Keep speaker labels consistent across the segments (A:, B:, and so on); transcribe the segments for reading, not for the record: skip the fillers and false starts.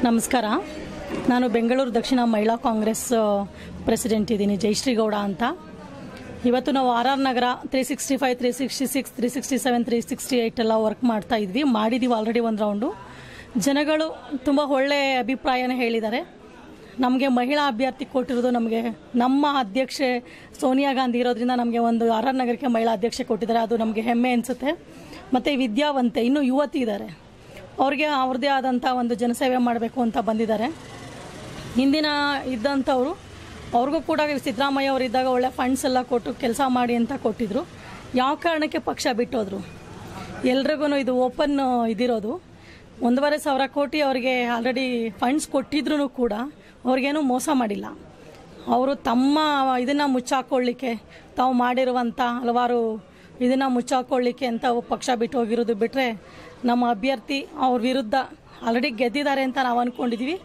A: ನಮಸ್ಕಾರ. ನಾನು ಬೆಂಗಳೂರು ದಕ್ಷಿಣ ಮಹಿಳಾ ಕಾಂಗ್ರೆಸ್ ಪ್ರೆಸಿಡೆಂಟ್ ಇದ್ದೀನಿ, ಜಯಶ್ರೀಗೌಡ ಅಂತ. ಇವತ್ತು ನಾವು ಆರ್ ನಗರ 365, 366, 367, 368 ಎಲ್ಲ ವರ್ಕ್ ಮಾಡ್ತಾ ಇದ್ವಿ. ಮಾಡಿದ್ದೀವಿ ಆಲ್ರೆಡಿ ಒಂದು ರೌಂಡು. ಜನಗಳು ತುಂಬ ಒಳ್ಳೆಯ ಅಭಿಪ್ರಾಯನ ಹೇಳಿದ್ದಾರೆ. ನಮಗೆ ಮಹಿಳಾ ಅಭ್ಯರ್ಥಿ ಕೊಟ್ಟಿರೋದು ನಮಗೆ ನಮ್ಮ ಅಧ್ಯಕ್ಷೆ ಸೋನಿಯಾ ಗಾಂಧಿ ಇರೋದ್ರಿಂದ ನಮಗೆ ಒಂದು ಆರ್ ನಗರಕ್ಕೆ ಮಹಿಳಾ ಅಧ್ಯಕ್ಷೆ ಕೊಟ್ಟಿದ್ದಾರೆ. ಅದು ನಮಗೆ ಹೆಮ್ಮೆ ಅನಿಸುತ್ತೆ. ಮತ್ತು ವಿದ್ಯಾವಂತೆ ಇನ್ನೂ ಯುವತಿ ಇದ್ದಾರೆ, ಅವ್ರಿಗೆ ಅವ್ರದ್ದೇ ಆದಂಥ ಒಂದು ಜನಸೇವೆ ಮಾಡಬೇಕು ಅಂತ ಬಂದಿದ್ದಾರೆ. ಹಿಂದಿನ ಇದ್ದಂಥವ್ರು ಅವ್ರಿಗೂ ಕೂಡ ಸಿದ್ದರಾಮಯ್ಯ ಅವರು ಇದ್ದಾಗ ಒಳ್ಳೆ ಫಂಡ್ಸ್ ಎಲ್ಲ ಕೊಟ್ಟು ಕೆಲಸ ಮಾಡಿ ಅಂತ ಕೊಟ್ಟಿದ್ರು. ಯಾವ ಕಾರಣಕ್ಕೆ ಪಕ್ಷ ಬಿಟ್ಟೋದ್ರು? ಎಲ್ರಿಗೂ ಇದು ಓಪನ್ ಇದಿರೋದು. 1,500 ಕೋಟಿ ಅವರಿಗೆ ಆಲ್ರೆಡಿ ಫಂಡ್ಸ್ ಕೊಟ್ಟಿದ್ರು ಕೂಡ ಅವ್ರಿಗೇನು ಮೋಸ ಮಾಡಿಲ್ಲ. ಅವರು ತಮ್ಮ ಇದನ್ನು ಮುಚ್ಚಾಕೊಳ್ಳಿಕ್ಕೆ ತಾವು ಮಾಡಿರುವಂಥ ಹಲವಾರು ಇದನ್ನು ಮುಚ್ಚಾಕೊಳ್ಳಿಕ್ಕೆ ಅಂತ ಪಕ್ಷ ಬಿಟ್ಟು ಹೋಗಿರೋದು ಬಿಟ್ಟರೆ, ನಮ್ಮ ಅಭ್ಯರ್ಥಿ ಅವ್ರ ವಿರುದ್ಧ ಆಲ್ರೆಡಿ ಗೆದ್ದಿದ್ದಾರೆ ಅಂತ ನಾವು ಅಂದ್ಕೊಂಡಿದ್ದೀವಿ.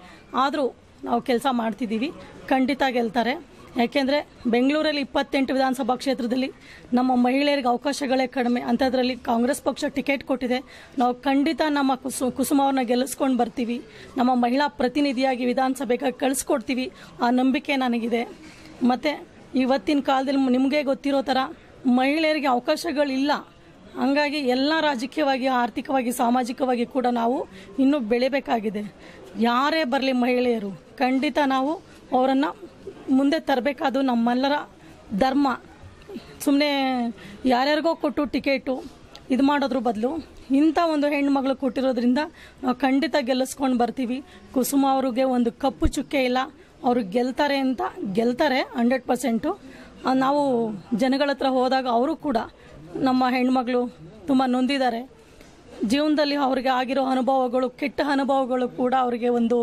A: ಆದರೂ ನಾವು ಕೆಲಸ ಮಾಡ್ತಿದ್ದೀವಿ, ಖಂಡಿತ ಗೆಲ್ತಾರೆ. ಯಾಕೆಂದರೆ ಬೆಂಗಳೂರಲ್ಲಿ 28 ವಿಧಾನಸಭಾ ಕ್ಷೇತ್ರದಲ್ಲಿ ನಮ್ಮ ಮಹಿಳೆಯರಿಗೆ ಅವಕಾಶಗಳೇ ಕಡಿಮೆ. ಅಂಥದ್ರಲ್ಲಿ ಕಾಂಗ್ರೆಸ್ ಪಕ್ಷ ಟಿಕೆಟ್ ಕೊಟ್ಟಿದೆ. ನಾವು ಖಂಡಿತ ನಮ್ಮ ಕುಸುಮ ಅವ್ರನ್ನ ಗೆಲ್ಲಿಸ್ಕೊಂಡು ಬರ್ತೀವಿ. ನಮ್ಮ ಮಹಿಳಾ ಪ್ರತಿನಿಧಿಯಾಗಿ ವಿಧಾನಸಭೆಗೆ ಕಳಿಸ್ಕೊಡ್ತೀವಿ. ಆ ನಂಬಿಕೆ ನನಗಿದೆ. ಮತ್ತು ಇವತ್ತಿನ ಕಾಲದಲ್ಲಿ ನಿಮಗೆ ಗೊತ್ತಿರೋ ಥರ ಮಹಿಳೆಯರಿಗೆ ಅವಕಾಶಗಳಿಲ್ಲ. ಹಂಗಾಗಿ ಎಲ್ಲ ರಾಜಕೀಯವಾಗಿ, ಆರ್ಥಿಕವಾಗಿ, ಸಾಮಾಜಿಕವಾಗಿ ಕೂಡ ನಾವು ಇನ್ನೂ ಬೆಳಿಬೇಕಾಗಿದೆ. ಯಾರೇ ಬರಲಿ ಮಹಿಳೆಯರು, ಖಂಡಿತ ನಾವು ಅವರನ್ನು ಮುಂದೆ ತರಬೇಕಾದು ನಮ್ಮೆಲ್ಲರ ಧರ್ಮ. ಸುಮ್ಮನೆ ಯಾರ್ಯಾರಿಗೋ ಕೊಟ್ಟು ಟಿಕೆಟು ಇದು ಮಾಡೋದ್ರ ಬದಲು ಇಂಥ ಒಂದು ಹೆಣ್ಮಗಳು ಕೊಟ್ಟಿರೋದ್ರಿಂದ ನಾವು ಖಂಡಿತ ಗೆಲ್ಲಿಸ್ಕೊಂಡು ಬರ್ತೀವಿ. ಕುಸುಮ ಅವ್ರಿಗೆ ಒಂದು ಕಪ್ಪು ಚುಕ್ಕೆ ಇಲ್ಲ. ಅವರು ಗೆಲ್ತಾರೆ ಅಂತ ಗೆಲ್ತಾರೆ 100%. ನಾವು ಜನಗಳ ಹತ್ರ ಹೋದಾಗ ಅವರು ಕೂಡ ನಮ್ಮ ಹೆಣ್ಮಗಳು ತುಂಬ ನೊಂದಿದ್ದಾರೆ. ಜೀವನದಲ್ಲಿ ಅವ್ರಿಗೆ ಆಗಿರೋ ಅನುಭವಗಳು, ಕೆಟ್ಟ ಅನುಭವಗಳು ಕೂಡ ಅವರಿಗೆ ಒಂದು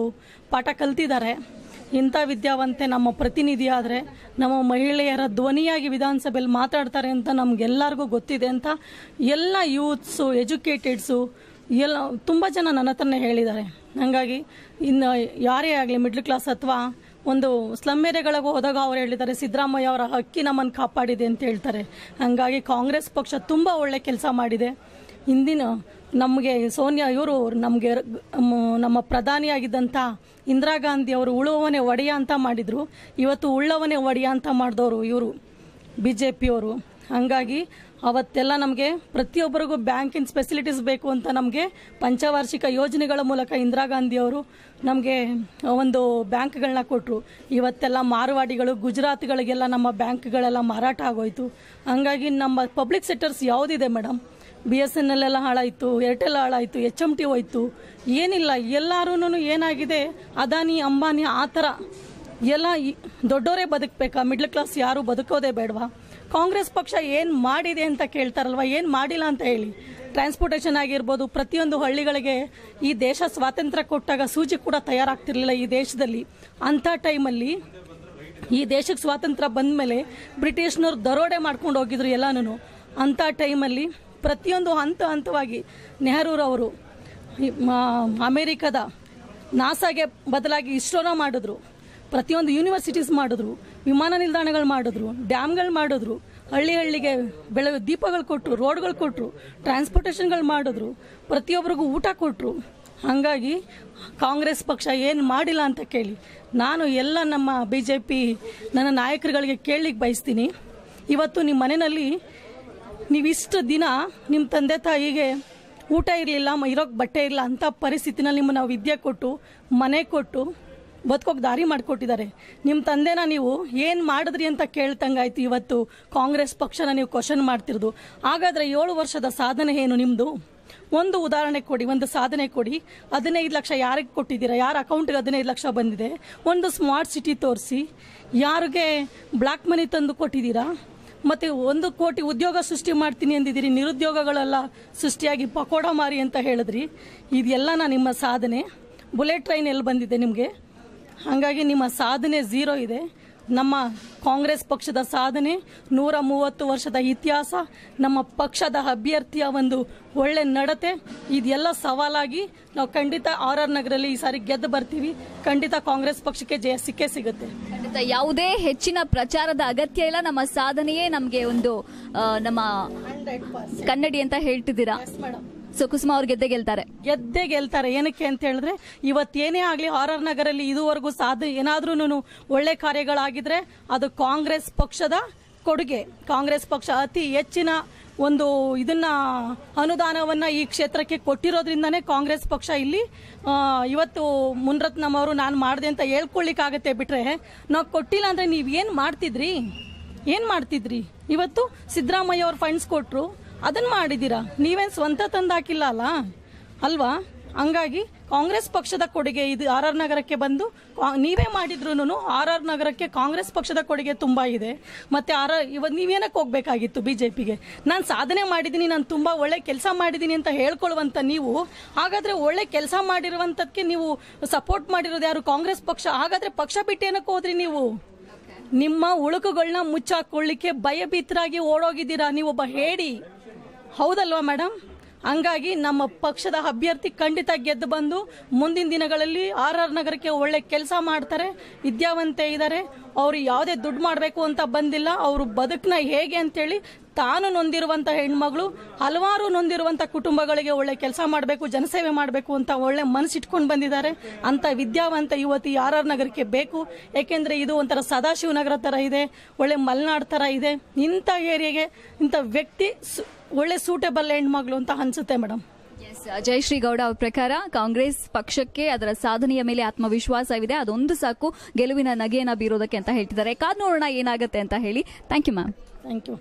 A: ಪಾಠ ಕಲ್ತಿದ್ದಾರೆ. ಇಂಥ ವಿದ್ಯಾವಂತೆ ನಮ್ಮ ಪ್ರತಿನಿಧಿ ಆದರೆ ನಮ್ಮ ಮಹಿಳೆಯರ ಧ್ವನಿಯಾಗಿ ವಿಧಾನಸಭೆಯಲ್ಲಿ ಮಾತಾಡ್ತಾರೆ ಅಂತ ನಮಗೆಲ್ಲರಿಗೂ ಗೊತ್ತಿದೆ ಅಂತ ಎಲ್ಲ ಯೂತ್ಸು, ಎಜುಕೇಟೆಡ್ಸು ಎಲ್ಲ ತುಂಬ ಜನ ನನ್ನ ಹತ್ರನೇ ಹೇಳಿದ್ದಾರೆ. ಹಾಗಾಗಿ ಇನ್ನು ಯಾರೇ ಆಗಲಿ ಮಿಡ್ಲ್ ಕ್ಲಾಸ್ ಅಥವಾ ಒಂದು ಸ್ಲಮ್ ಏರಿಯಾಗಳಿಗೆ ಹೋದಾಗ ಅವ್ರು ಹೇಳಿದ್ದಾರೆ, ಸಿದ್ದರಾಮಯ್ಯ ಅವರ ಹಕ್ಕಿ ನಮ್ಮನ್ನು ಕಾಪಾಡಿದೆ ಅಂತ ಹೇಳ್ತಾರೆ. ಹಾಗಾಗಿ ಕಾಂಗ್ರೆಸ್ ಪಕ್ಷ ತುಂಬ ಒಳ್ಳೆ ಕೆಲಸ ಮಾಡಿದೆ. ಹಿಂದಿನ ನಮಗೆ ಸೋನಿಯಾ ಇವರು ನಮಗೆ ನಮ್ಮ ಪ್ರಧಾನಿಯಾಗಿದ್ದಂಥ ಇಂದಿರಾ ಗಾಂಧಿ ಅವರು ಉಳುವವನೇ ಒಡೆಯ ಅಂತ ಮಾಡಿದರು. ಇವತ್ತು ಉಳ್ಳವನೇ ಒಡೆಯ ಅಂತ ಮಾಡಿದವರು ಇವರು BJP-ಯವರು. ಹಾಗಾಗಿ ಅವತ್ತೆಲ್ಲ ನಮಗೆ ಪ್ರತಿಯೊಬ್ಬರಿಗೂ ಬ್ಯಾಂಕಿನ ಫೆಸಿಲಿಟೀಸ್ ಬೇಕು ಅಂತ ನಮಗೆ ಪಂಚವಾರ್ಷಿಕ ಯೋಜನೆಗಳ ಮೂಲಕ ಇಂದಿರಾ ಗಾಂಧಿಯವರು ನಮಗೆ ಒಂದು ಬ್ಯಾಂಕ್ಗಳನ್ನ ಕೊಟ್ಟರು. ಇವತ್ತೆಲ್ಲ ಮಾರವಾಡಿಗಳು, ಗುಜರಾತ್ಗಳಿಗೆಲ್ಲ ನಮ್ಮ ಬ್ಯಾಂಕ್ಗಳೆಲ್ಲ ಮಾರಾಟ ಆಗೋಯ್ತು. ಹಾಗಾಗಿ ನಮ್ಮ ಪಬ್ಲಿಕ್ ಸೆಕ್ಟರ್ಸ್ ಯಾವುದಿದೆ ಮೇಡಮ್, BSNL ಎಲ್ಲ ಹಾಳಾಯಿತು, ಏರ್ಟೆಲ್ ಹಾಳಾಯಿತು, HMT ಹೋಯ್ತು, ಏನಿಲ್ಲ. ಎಲ್ಲರೂ ಏನಾಗಿದೆ, ಅದಾನಿ ಅಂಬಾನಿ ಆ ಥರ ಎಲ್ಲ ದೊಡ್ಡವರೇ ಬದುಕಬೇಕಾ? ಮಿಡ್ಲ್ ಕ್ಲಾಸ್ ಯಾರು ಬದುಕೋದೇ ಬೇಡವಾ? ಕಾಂಗ್ರೆಸ್ ಪಕ್ಷ ಏನು ಮಾಡಿದೆ ಅಂತ ಕೇಳ್ತಾರಲ್ವ, ಏನು ಮಾಡಿಲ್ಲ ಅಂತ ಹೇಳಿ. ಟ್ರಾನ್ಸ್ಪೋರ್ಟೇಷನ್ ಆಗಿರ್ಬೋದು, ಪ್ರತಿಯೊಂದು ಹಳ್ಳಿಗಳಿಗೆ ಈ ದೇಶ ಸ್ವಾತಂತ್ರ್ಯ ಕೊಟ್ಟಾಗ ಸೂಜಿ ಕೂಡ ತಯಾರಾಗ್ತಿರ್ಲಿಲ್ಲ ಈ ದೇಶದಲ್ಲಿ. ಅಂಥ ಟೈಮಲ್ಲಿ ಈ ದೇಶಕ್ಕೆ ಸ್ವಾತಂತ್ರ್ಯ ಬಂದ ಮೇಲೆ ಬ್ರಿಟಿಷ್ನವ್ರು ದರೋಡೆ ಮಾಡ್ಕೊಂಡು ಹೋಗಿದ್ರು ಎಲ್ಲನೂ. ಅಂಥ ಟೈಮಲ್ಲಿ ಪ್ರತಿಯೊಂದು ಹಂತವಾಗಿ ನೆಹರೂರವರು ಅಮೇರಿಕದ ನಾಸಾಗೆ ಬದಲಾಗಿ ಇಸ್ರೋನ ಮಾಡಿದ್ರು. ಪ್ರತಿಯೊಂದು ಯೂನಿವರ್ಸಿಟೀಸ್ ಮಾಡಿದ್ರು, ವಿಮಾನ ನಿಲ್ದಾಣಗಳು ಮಾಡಿದ್ರು, ಡ್ಯಾಮ್ಗಳು ಮಾಡಿದ್ರು, ಹಳ್ಳಿಗೆ ದೀಪಗಳು ಕೊಟ್ಟರು, ರೋಡ್ಗಳು ಕೊಟ್ಟರು, ಟ್ರಾನ್ಸ್ಪೋರ್ಟೇಷನ್ಗಳು ಮಾಡಿದ್ರು, ಪ್ರತಿಯೊಬ್ಬರಿಗೂ ಊಟ ಕೊಟ್ಟರು. ಹಾಗಾಗಿ ಕಾಂಗ್ರೆಸ್ ಪಕ್ಷ ಏನು ಮಾಡಿಲ್ಲ ಅಂತ ಕೇಳಿ ನಾನು ಎಲ್ಲ ನಮ್ಮ BJP ನನ್ನ ನಾಯಕರುಗಳಿಗೆ ಕೇಳಲಿಕ್ಕೆ ಬಯಸ್ತೀನಿ. ಇವತ್ತು ನಿಮ್ಮ ಮನೆಯಲ್ಲಿ ನೀವಿಷ್ಟು ದಿನ ನಿಮ್ಮ ತಂದೆ ತಾಯಿಗೆ ಊಟ ಇರಲಿಲ್ಲ, ಇರೋಕ್ಕೆ ಬಟ್ಟೆ ಇಲ್ಲ, ಅಂಥ ಪರಿಸ್ಥಿತಿನಲ್ಲಿ ನಿಮ್ಮನ್ನು ನಾವು ವಿದ್ಯೆ ಕೊಟ್ಟು, ಮನೆ ಕೊಟ್ಟು, ಬದುಕೋಕೆ ದಾರಿ ಮಾಡಿಕೊಟ್ಟಿದ್ದಾರೆ. ನಿಮ್ಮ ತಂದೆನ ನೀವು ಏನು ಮಾಡಿದ್ರಿ ಅಂತ ಕೇಳ್ತಂಗಾಯ್ತು. ಇವತ್ತು ಕಾಂಗ್ರೆಸ್ ಪಕ್ಷನ ನೀವು ಕ್ವಶನ್ ಮಾಡ್ತಿರೋದು. ಹಾಗಾದರೆ 7 ವರ್ಷದ ಸಾಧನೆ ಏನು ನಿಮ್ಮದು? ಒಂದು ಉದಾಹರಣೆ ಕೊಡಿ, ಒಂದು ಸಾಧನೆ ಕೊಡಿ. 15 ಲಕ್ಷ ಯಾರಿಗೆ ಕೊಟ್ಟಿದ್ದೀರಾ? ಯಾರ ಅಕೌಂಟಿಗೆ 15 ಲಕ್ಷ ಬಂದಿದೆ? ಒಂದು ಸ್ಮಾರ್ಟ್ ಸಿಟಿ ತೋರಿಸಿ. ಯಾರಿಗೆ ಬ್ಲ್ಯಾಕ್ ಮನಿ ತಂದು ಕೊಟ್ಟಿದ್ದೀರಾ? ಮತ್ತು 1 ಕೋಟಿ ಉದ್ಯೋಗ ಸೃಷ್ಟಿ ಮಾಡ್ತೀನಿ ಅಂದಿದ್ದೀರಿ, ನಿರುದ್ಯೋಗಗಳೆಲ್ಲ ಸೃಷ್ಟಿಯಾಗಿ ಪಕೋಡ ಮಾರಿ ಅಂತ ಹೇಳಿದ್ರಿ. ಇದೆಲ್ಲನ ನಿಮ್ಮ ಸಾಧನೆ. ಬುಲೆಟ್ ಟ್ರೈನ್ ಎಲ್ಲಿ ಬಂದಿದೆ ನಿಮಗೆ? ಹಾಗಾಗಿ ನಿಮ್ಮ ಸಾಧನೆ ಝೀರೋ ಇದೆ. ನಮ್ಮ ಕಾಂಗ್ರೆಸ್ ಪಕ್ಷದ ಸಾಧನೆ 130 ವರ್ಷದ ಇತಿಹಾಸ, ನಮ್ಮ ಪಕ್ಷದ ಅಭ್ಯರ್ಥಿಯ ಒಂದು ಒಳ್ಳೆ ನಡತೆ, ಇದೆಲ್ಲ ಸವಾಲಾಗಿ ನಾವು ಖಂಡಿತ ಆರ್ ನಗರಲ್ಲಿ ಈ ಸಾರಿ ಗೆದ್ದು ಬರ್ತೀವಿ. ಖಂಡಿತ ಕಾಂಗ್ರೆಸ್ ಪಕ್ಷಕ್ಕೆ ಜಯ ಸಿಕ್ಕೇ ಸಿಗುತ್ತೆ.
B: ಖಂಡಿತ ಯಾವುದೇ ಹೆಚ್ಚಿನ ಪ್ರಚಾರದ ಅಗತ್ಯ ಇಲ್ಲ. ನಮ್ಮ ಸಾಧನೆಯೇ ನಮಗೆ ಒಂದು ನಮ್ಮ ಕನ್ನಡಿ ಅಂತ ಹೇಳ್ತಿದ್ದೀರಾ. ಸೊ ಕುಸುಮ ಅವ್ರು ಗೆದ್ದೇ ಗೆಲ್ತಾರೆ.
A: ಏನಕ್ಕೆ ಅಂತ ಹೇಳಿದ್ರೆ ಇವತ್ತೇನೇ ಆಗಲಿ RR ನಗರಲ್ಲಿ ಇದುವರೆಗೂ ಏನಾದ್ರೂ ಒಳ್ಳೆ ಕಾರ್ಯಗಳಾಗಿದ್ರೆ ಅದು ಕಾಂಗ್ರೆಸ್ ಪಕ್ಷದ ಕೊಡುಗೆ. ಕಾಂಗ್ರೆಸ್ ಪಕ್ಷ ಅತಿ ಹೆಚ್ಚಿನ ಒಂದು ಅನುದಾನವನ್ನ ಈ ಕ್ಷೇತ್ರಕ್ಕೆ ಕೊಟ್ಟಿರೋದ್ರಿಂದನೇ ಕಾಂಗ್ರೆಸ್ ಪಕ್ಷ ಇಲ್ಲಿ ಇವತ್ತು ಮುನ್ರತ್ನಂ ಅವರು ನಾನು ಮಾಡಿದೆ ಅಂತ ಹೇಳ್ಕೊಳ್ಳಿಕ್ಕಾಗತ್ತೆ. ಬಿಟ್ರೆ ನಾವು ಕೊಟ್ಟಿಲ್ಲ ಅಂದ್ರೆ ನೀವ್ ಏನ್ ಮಾಡ್ತಿದ್ರಿ? ಇವತ್ತು ಸಿದ್ದರಾಮಯ್ಯ ಅವ್ರು ಫಂಡ್ಸ್ ಕೊಟ್ರು, ಅದನ್ನ ಮಾಡಿದೀರಾ, ನೀವೇನ್ ಸ್ವಂತ ತಂದಾಕಿಲ್ಲ ಅಲ್ವಾ? ಹಂಗಾಗಿ ಕಾಂಗ್ರೆಸ್ ಪಕ್ಷದ ಕೊಡುಗೆ ಇದು RR ನಗರಕ್ಕೆ ಬಂದು ನೀವೇ ಮಾಡಿದ್ರು RR ನಗರಕ್ಕೆ ಕಾಂಗ್ರೆಸ್ ಪಕ್ಷದ ಕೊಡುಗೆ ತುಂಬಾ ಇದೆ. ಮತ್ತೆ ಇವತ್ತು ನೀವೇನಕ್ಕೆ ಹೋಗ್ಬೇಕಾಗಿತ್ತು ಬಿಜೆಪಿಗೆ? ನಾನು ಸಾಧನೆ ಮಾಡಿದ್ದೀನಿ, ನಾನು ತುಂಬಾ ಒಳ್ಳೆ ಕೆಲಸ ಮಾಡಿದ್ದೀನಿ ಅಂತ ಹೇಳ್ಕೊಳ್ಳುವಂತ ನೀವು, ಹಾಗಾದ್ರೆ ಒಳ್ಳೆ ಕೆಲಸ ಮಾಡಿರುವಂತದಕ್ಕೆ ನೀವು ಸಪೋರ್ಟ್ ಮಾಡಿರೋದು ಯಾರು? ಕಾಂಗ್ರೆಸ್ ಪಕ್ಷ. ಹಾಗಾದ್ರೆ ಪಕ್ಷ ಬಿಟ್ಟು ಏನಕ್ಕೆ ಹೋದ್ರಿ ನೀವು? ನಿಮ್ಮ ಉಳುಕುಗಳನ್ನ ಮುಚ್ಚಾಕೊಳ್ಳಿಕ್ಕೆ ಭಯಭೀತರಾಗಿ ಓಡೋಗಿದ್ದೀರಾ. ನೀವೊಬ್ಬ ಹೇಡಿ, ಹೌದಲ್ವಾ ಮೇಡಮ್? ಹಂಗಾಗಿ ನಮ್ಮ ಪಕ್ಷದ ಅಭ್ಯರ್ಥಿ ಖಂಡಿತ ಗೆದ್ದು ಬಂದು ಮುಂದಿನ ದಿನಗಳಲ್ಲಿ RR ನಗರಕ್ಕೆ ಒಳ್ಳೆ ಕೆಲಸ ಮಾಡ್ತಾರೆ. ವಿದ್ಯಾವಂತೆ ಇದ್ದಾರೆ, ಅವರು ಯಾವುದೇ ದುಡ್ಡು ಮಾಡಬೇಕು ಅಂತ ಬಂದಿಲ್ಲ. ಅವರು ಬದುಕನ್ನ ಹೇಗೆ ಅಂತೇಳಿ ತಾನು ನೊಂದಿರುವಂತ ಹೆಣ್ಮಗಳು, ಹಲವಾರು ನೊಂದಿರುವಂತ ಕುಟುಂಬಗಳಿಗೆ ಒಳ್ಳೆ ಕೆಲಸ ಮಾಡಬೇಕು, ಜನಸೇವೆ ಮಾಡಬೇಕು ಅಂತ ಒಳ್ಳೆ ಮನಸ್ಸಿಟ್ಕೊಂಡು ಬಂದಿದ್ದಾರೆ. ಅಂತ ವಿದ್ಯಾವಂತ ಯುವತಿ RR ನಗರಕ್ಕೆ ಬೇಕು. ಯಾಕೆಂದ್ರೆ ಇದು ಒಂಥರ ಸದಾಶಿವನಗರ ತರ ಇದೆ, ಒಳ್ಳೆ ಮಲೆನಾಡು ತರ ಇದೆ. ಇಂಥ ಏರಿಯಾಗೆ ಇಂಥ ವ್ಯಕ್ತಿ ಒಳ್ಳೆ ಸೂಟೇಬಲ್ ಹೆಣ್ಮಗಳು ಅಂತ ಅನ್ಸುತ್ತೆ ಮೇಡಮ್.
B: ಜಯಶ್ರೀ ಗೌಡ ಅವ್ರ ಪ್ರಕಾರ ಕಾಂಗ್ರೆಸ್ ಪಕ್ಷಕ್ಕೆ ಅದರ ಸಾಧನೆಯ ಮೇಲೆ ಆತ್ಮವಿಶ್ವಾಸವಿದೆ, ಅದೊಂದು ಸಾಕು ಗೆಲುವಿನ ನಗೆಯನ್ನ ಬೀರೋದಕ್ಕೆ ಅಂತ ಹೇಳ್ತಿದ್ದಾರೆ. ಕಾದ್ ನೋಡೋಣ ಏನಾಗುತ್ತೆ ಅಂತ ಹೇಳಿ. Thank you ma'am.
A: Thank you.